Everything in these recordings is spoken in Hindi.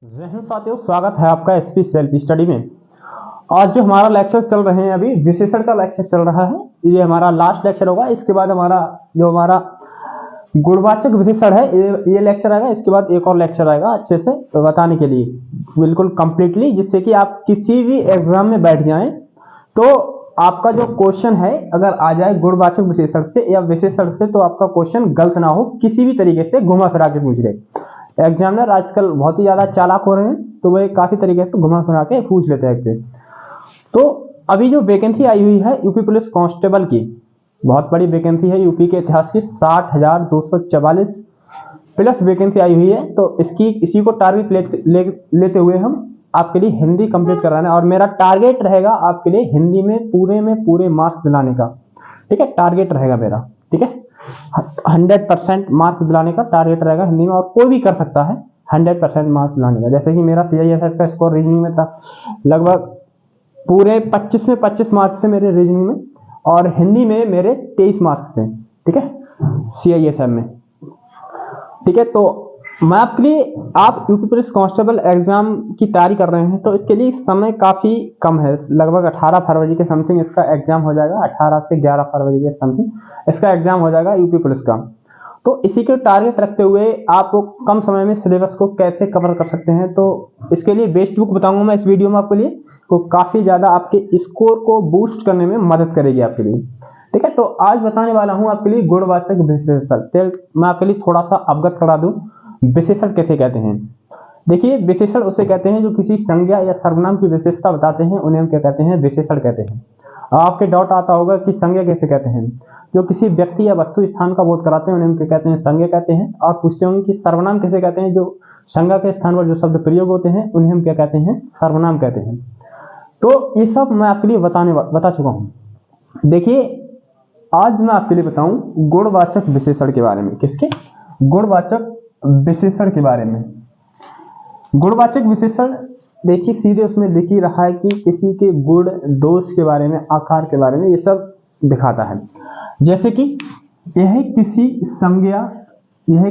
जय हिंद साथियों, स्वागत है आपका एसपी सेल्फ स्टडी में। आज जो हमारा लेक्चर चल रहे हैं, अभी विशेषण का लेक्चर चल रहा है। ये हमारा लास्ट लेक्चर होगा। इसके बाद हमारा गुणवाचक विशेषण है, ये लेक्चर आएगा। इसके बाद एक और लेक्चर आएगा अच्छे से बताने के लिए, बिल्कुल कंप्लीटली, जिससे कि आप किसी भी एग्जाम में बैठ जाएं तो आपका जो क्वेश्चन है अगर आ जाए गुणवाचक विशेषण से या विशेषण से, तो आपका क्वेश्चन गलत ना हो, किसी भी तरीके से घुमा फिरा के पूछ ले। एग्जामिनर आजकल बहुत ही ज्यादा चालाक हो रहे हैं, तो वह काफी तरीके से घुमा फिरा के पूछ लेते हैं आपसे। तो अभी जो वैकेंसी आई हुई है यूपी पुलिस कांस्टेबल की, बहुत बड़ी वैकेंसी है। यूपी के इतिहास की 60,244 प्लस वैकेंसी आई हुई है। तो इसी को टारगेट लेते हुए हम आपके लिए हिंदी कंप्लीट कराना है, और मेरा टारगेट रहेगा आपके लिए हिंदी में पूरे मार्क्स दिलाने का। ठीक है, टारगेट रहेगा मेरा। ठीक है, 100% मार्क्स दिलाने का टारगेट रहेगा हिंदी में, और कोई भी कर सकता है 100% मार्क्स दिलाने का। जैसे कि मेरा CISF का स्कोर रीजनिंग में था लगभग पूरे 25 में 25 मार्क्स थे मेरे रीजनिंग में, और हिंदी में मेरे 23 मार्क्स थे। ठीक है, CISF में। ठीक है, तो मैं आपके लिए, आप यूपी पुलिस कांस्टेबल एग्जाम की तैयारी कर रहे हैं तो इसके लिए समय काफी कम है। लगभग 18 फरवरी के समथिंग इसका एग्जाम हो जाएगा। 18 से 11 फरवरी के समथिंग इसका एग्जाम हो जाएगा यूपी पुलिस का। तो इसी के टारगेट रखते हुए आप कम समय में सिलेबस को कैसे कवर कर सकते हैं, तो इसके लिए बेस्ट बुक बताऊंगा मैं इस वीडियो में आपके लिए, तो काफी ज्यादा आपके स्कोर को बूस्ट करने में मदद करेगी आपके लिए। ठीक है, तो आज बताने वाला हूं आपके लिए गुणवाचक विशेषण। मैं आपके लिए थोड़ा सा अवगत करा दूं, विशेषण कैसे कहते हैं। देखिए, विशेषण उसे कहते हैं जो किसी संज्ञा या सर्वनाम की विशेषता बताते हैं, उन्हें हम क्या कहते हैं, विशेषण कहते हैं। आपके डाउट आता होगा कि संज्ञा कैसे कहते हैं। जो किसी व्यक्ति या वस्तु स्थान का बोध कराते हैं उन्हें हम क्या कहते हैं, संज्ञा कहते हैं। और पूछते होंगे कि सर्वनाम कैसे कहते हैं, जो संज्ञा के स्थान पर जो शब्द प्रयोग होते हैं उन्हें हम क्या कहते हैं, सर्वनाम कहते हैं। तो ये सब मैं आपके लिए बता चुका हूं। देखिए, आज मैं आपके लिए बताऊं गुणवाचक विशेषण के बारे में। किसके? गुणवाचक विशेषण के बारे में। गुणवाचक विशेषण देखिए, सीधे उसमें लिख ही रहा है कि किसी के गुण दोष के बारे में, आकार के बारे में, ये सब दिखाता है। जैसे कि यह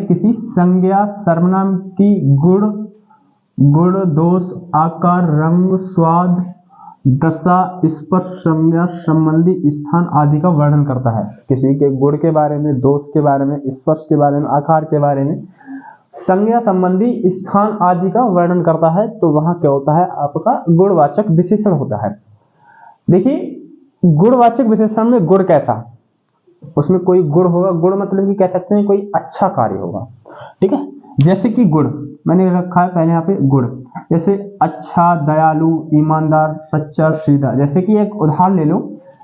किसी संज्ञा सर्वनाम की गुण दोष आकार रंग स्वाद दशा स्पर्श संज्ञा संबंधी स्थान आदि का वर्णन करता है। किसी के गुण के बारे में, दोष के बारे में, स्पर्श के बारे में, आकार के बारे में, संज्ञा संबंधी स्थान आदि का वर्णन करता है। तो वहां क्या होता है, आपका गुणवाचक विशेषण होता है। देखिए, गुणवाचक विशेषण में गुण कैसा, उसमें कोई गुण होगा। गुण मतलब कि कह सकते हैं कोई अच्छा कार्य होगा। ठीक है, जैसे कि गुण मैंने रखा है पहले यहाँ पे गुण, जैसे अच्छा, दयालु, ईमानदार, सच्चा, सीधा। जैसे कि एक उदाहरण ले लो,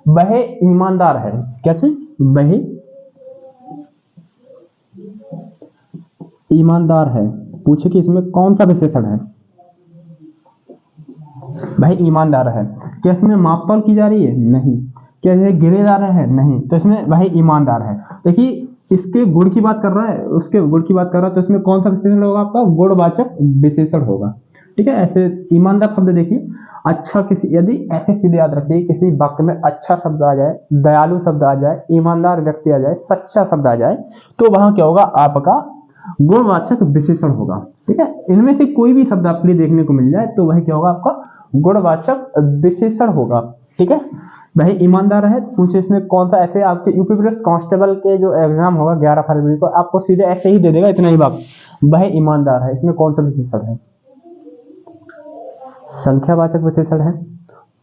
वह ईमानदार है। क्या चीज? वह ईमानदार है। पूछे कि इसमें कौन सा विशेषण है? वह ईमानदार है। क्या इसमें मापतौल की जा रही है? नहीं। क्या यह गिने जा रहा है? नहीं। तो इसमें वह ईमानदार है। देखिए, इसके गुण की बात कर रहा है, उसके गुण की बात कर रहा है, तो इसमें कौन सा विशेषण होगा? आपका गुणवाचक विशेषण होगा। ठीक है, ऐसे ईमानदार शब्द देखिए, अच्छा, किसी, यदि ऐसे सीधे याद रखिए, किसी वाक्य में अच्छा शब्द आ जाए, दयालु शब्द आ जाए, ईमानदार व्यक्ति आ जाए, सच्चा शब्द आ जाए, तो वहां क्या होगा, आपका गुणवाचक विशेषण होगा। ठीक है, इनमें से कोई भी शब्द आपके लिए देखने को मिल जाए तो वह क्या होगा, आपका गुणवाचक विशेषण होगा। ठीक है, वह ईमानदार है। पूछे इसमें कौन सा, ऐसे आपके यूपी पुलिस कांस्टेबल के जो एग्जाम होगा 11 फरवरी को, आपको सीधे ऐसे ही दे देगा, इतना ही बात, वह ईमानदार है। इसमें कौन सा विशेषण है? संख्यावाचक विशेषण है,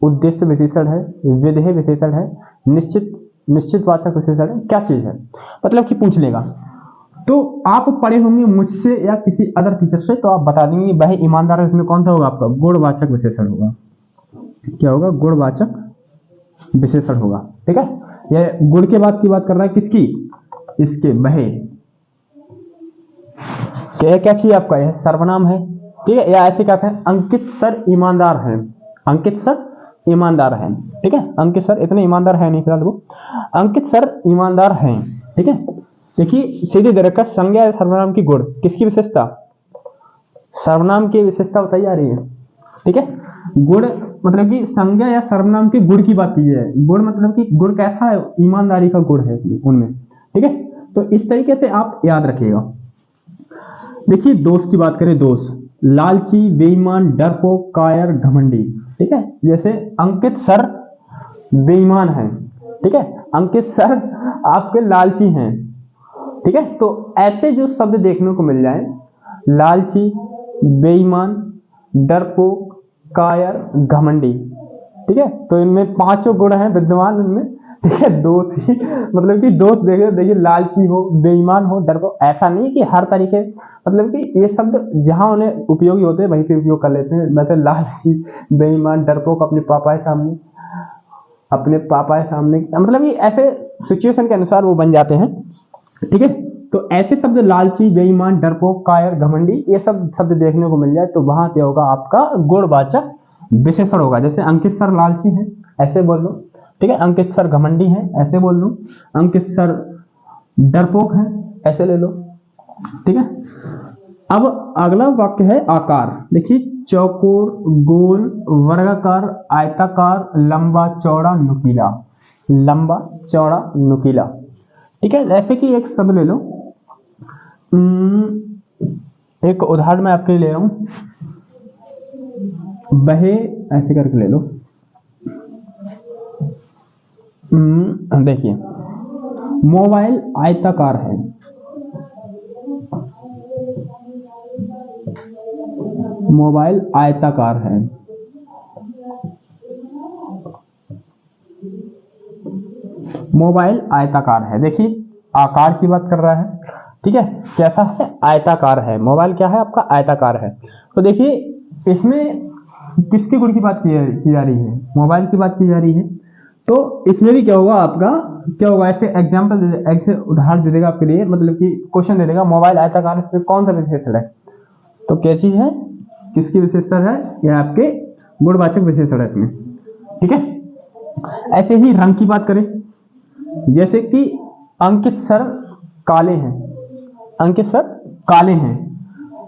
उद्देश्य विशेषण है, विधेय विशेषण है, निश्चित वाचक विशेषण है। क्या चीज है, मतलब कि पूछ लेगा। तो आप पढ़े होंगे मुझसे या किसी अदर टीचर से, तो आप बता देंगे वह ईमानदार है। इसमें कौन सा होगा, आपका गुणवाचक विशेषण होगा। क्या होगा? गुणवाचक विशेषण होगा। ठीक है, यह गुण के बाद की बात कर रहा है, किसकी? इसके, वह। क्या चाहिए आपका? यह सर्वनाम है। ठीक है, या ऐसे कहते हैं अंकित सर ईमानदार हैं। अंकित सर ईमानदार हैं। ठीक है, अंकित सर इतने ईमानदार है नहीं फिलहाल वो, अंकित सर ईमानदार हैं। ठीक है, देखिए सीधे दे रखा, संज्ञा सर्वनाम की गुण, किसकी विशेषता? सर्वनाम की विशेषता बताई जा रही है। ठीक है, गुण मतलब कि संज्ञा या सर्वनाम के गुण की बात की है। गुण मतलब कि गुण कैसा है, ईमानदारी का गुण है उनमें। ठीक है, तो इस तरीके से आप याद रखिएगा। देखिए, दोष की बात करें, दोष लालची, बेईमान, डरपोक, कायर, घमंडी। ठीक है, जैसे अंकित सर बेईमान है, ठीक है, अंकित सर आपके लालची हैं। ठीक है, तो ऐसे जो शब्द देखने को मिल जाए, लालची, बेईमान, डरपोक, कायर, घमंडी। ठीक है, तो इनमें पांचों गुण हैं विद्यमान इनमें। ठीक है, दोष ही मतलब कि दोष देखिए लालची हो, बेईमान हो, डरपोक, ऐसा नहीं कि हर तरीके, मतलब कि ये शब्द जहां उन्हें उपयोगी होते हैं वहीं पे उपयोग कर लेते हैं। वैसे लालची, बेईमान, डरपोक अपने पापा के सामने मतलब कि ऐसे सिचुएशन के अनुसार वो बन जाते हैं। ठीक है, तो ऐसे शब्द लालची, बेईमान, डरपोक, कायर, घमंडी, ये सब शब्द देखने को मिल जाए तो वहां क्या होगा, आपका गुणवाचक विशेषण होगा। जैसे अंकित सर लालची हैं, ऐसे बोल लो। ठीक है, अंकित सर घमंडी हैं, ऐसे बोल लो। अंकित सर डरपोक हैं, ऐसे ले लो। ठीक है, अब अगला वाक्य है आकार। देखिए, चौकोर, गोल, वर्गाकार, आयताकार, लंबा, चौड़ा, नुकीला। लंबा, चौड़ा, नुकीला। ठीक है, जैसे कि एक शब्द ले लो, एक उदाहरण मैं आपके लिए ले रहा हूं, बहे, ऐसे करके ले लो। देखिए, मोबाइल आयताकार है, मोबाइल आयताकार है। मोबाइल आयताकार है। देखिए, आकार की बात कर रहा है। ठीक है, कैसा है, आयताकार है। मोबाइल क्या है आपका, आयताकार है। तो देखिए, इसमें किसके गुण की बात की जा रही है, मोबाइल की बात की जा रही है। तो इसमें भी क्या होगा आपका, क्या होगा, ऐसे एग्जाम्पल, ऐसे उदाहरण दे देगा आपके लिए, मतलब कि क्वेश्चन दे देगा, मोबाइल आयताकार है, कौन सा विशेषण है, तो क्या चीज है, किसकी विशेषता है, यह आपके गुणवाचक विशेषण है इसमें। ठीक है, ऐसे ही रंग की बात करें, जैसे कि अंकित सर काले हैं, अंकित सर काले हैं,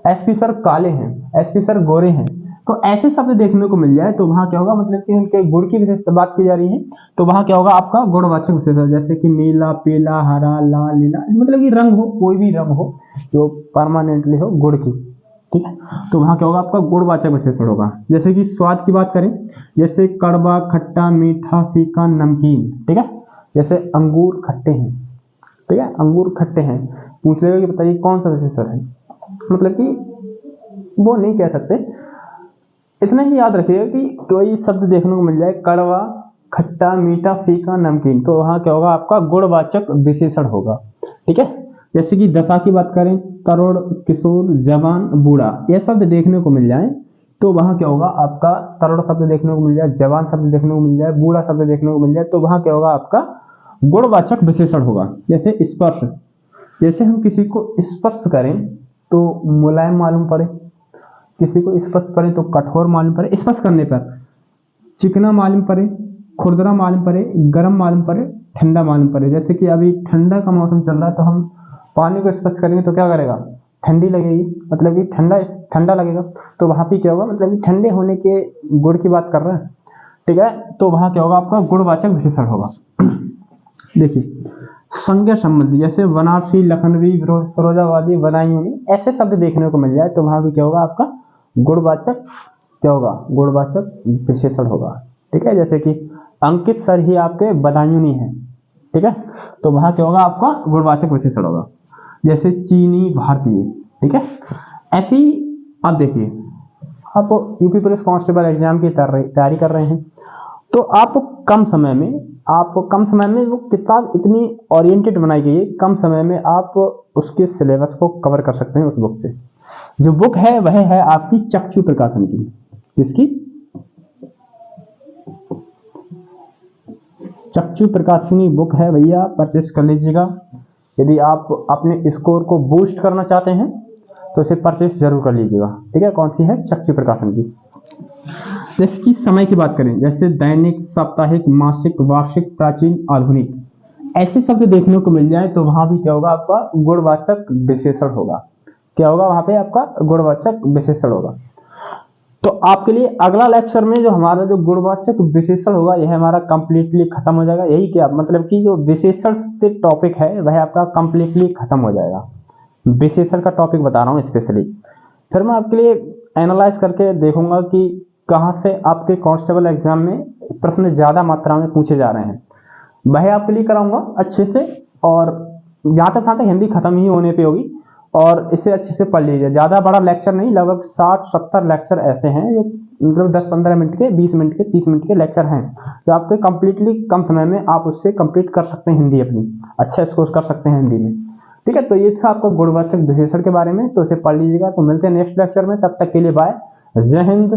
एसपी सर काले हैं, एसपी सर गोरे हैं। तो ऐसे शब्द देखने को मिल जाए तो वहां क्या होगा, मतलब कि उनके गुण की विशेषता बात की जा रही है, तो वहां क्या होगा आपका गुणवाचक विशेषण। जैसे कि नीला, पीला, हरा, लाल, नीला, मतलब कि रंग हो, कोई भी रंग हो जो परमानेंटली हो गुण की। ठीक है, तो वहां क्या होगा, आपका गुणवाचक विशेषण होगा। जैसे कि स्वाद की बात करें, जैसे कड़वा, खट्टा, मीठा, फीका, नमकीन। ठीक है, जैसे अंगूर खट्टे हैं। ठीक है, अंगूर खट्टे हैं, पूछ लेगा कि बताइए कौन सा विशेषण है, मतलब कि वो नहीं कह सकते। इतना ही याद रखिएगा कि कोई शब्द देखने को मिल जाए, कड़वा, खट्टा, मीठा, फीका, नमकीन, तो वहां क्या होगा, आपका गुणवाचक विशेषण होगा। ठीक है, जैसे कि दशा की बात करें, करोड़, किशोर, जवान, बूढ़ा, ये शब्द देखने को मिल जाए तो वहां क्या होगा, आपका करोड़ शब्द देखने को मिल जाए, जवान शब्द देखने को मिल जाए, बूढ़ा शब्द देखने को मिल जाए, तो वहां क्या होगा, आपका गुणवाचक विशेषण होगा। जैसे स्पर्श, जैसे हम किसी को स्पर्श करें तो मुलायम मालूम पड़े, किसी को स्पर्श करें तो कठोर मालूम पड़े, स्पर्श करने पर चिकना मालूम पड़े, खुरदरा मालूम पड़े, गर्म मालूम पड़े, ठंडा मालूम पड़े। जैसे कि अभी ठंडा का मौसम चल रहा है तो हम पानी को स्पर्श करेंगे तो क्या करेगा, ठंडी लगेगी, मतलब कि ठंडा ठंडा लगेगा। तो वहां पे क्या होगा, मतलब कि ठंडे होने के गुण की बात कर रहे हैं। ठीक है, तो वहां क्या होगा, आपका गुणवाचक विशेषण होगा। देखिए, संज्ञा संबंधी, जैसे बनारसी, लखनवी, फिरोजाबादी, बदायूंनी, ऐसे शब्द देखने को मिल जाए तो वहां भी क्या होगा, आपका गुणवाचक क्या होगा, गुणवाचक विशेषण होगा। ठीक है, जैसे कि अंकित सर ही आपके बदायूंनी है। ठीक है, तो वहां क्या होगा, आपका गुणवाचक विशेषण होगा। जैसे चीनी, भारतीय। ठीक है, ऐसे ही आप देखिए, आप यूपी पुलिस कांस्टेबल एग्जाम की तैयारी कर रहे हैं, तो आप कम समय में वो किताब इतनी ओरिएंटेड बनाई गई है, कम समय में आप उसके सिलेबस को कवर कर सकते हैं उस बुक से। जो बुक है वह है आपकी चक्षु प्रकाशन की। किसकी, चक्षु प्रकाशनी बुक है भैया, परचेस कर लीजिएगा। यदि आप अपने स्कोर को बूस्ट करना चाहते हैं तो इसे परचेस जरूर कर लीजिएगा। ठीक है, कौन सी है, चक्षु प्रकाशन की। जैसे कि समय की बात करें, जैसे दैनिक, साप्ताहिक, मासिक, वार्षिक, प्राचीन, आधुनिक, ऐसे शब्द देखने को मिल जाए तो वहां भी क्या होगा, आपका गुणवाचक विशेषण होगा। क्या होगा वहां पे, आपका गुणवाचक विशेषण होगा। तो आपके लिए अगला लेक्चर में जो हमारा जो गुणवाचक विशेषण होगा यह हमारा कंप्लीटली खत्म हो जाएगा। यही क्या मतलब कि जो विशेषण से टॉपिक है वह आपका कंप्लीटली खत्म हो जाएगा। विशेषण का टॉपिक बता रहा हूँ स्पेशली। फिर मैं आपके लिए एनालाइज करके देखूंगा कि कहाँ से आपके कांस्टेबल एग्जाम में प्रश्न ज़्यादा मात्रा में पूछे जा रहे हैं, वह आपके लिए कराऊंगा अच्छे से। और जहाँ तक हिंदी खत्म ही होने पे होगी, और इसे अच्छे से पढ़ लीजिए। ज़्यादा बड़ा लेक्चर नहीं, लगभग 60-70 लेक्चर ऐसे हैं जो मतलब 10-15 मिनट के, 20 मिनट के, 30 मिनट के लेक्चर हैं, जो आपके कंप्लीटली कम समय में आप उससे कंप्लीट कर सकते हैं, हिंदी अपनी अच्छा स्कोर कर सकते हैं हिंदी में। ठीक है, तो ये था आपको गुणवाचक विशेषण के बारे में, तो इसे पढ़ लीजिएगा। तो मिलते हैं नेक्स्ट लेक्चर में, तब तक के लिए बाय, जय हिंद,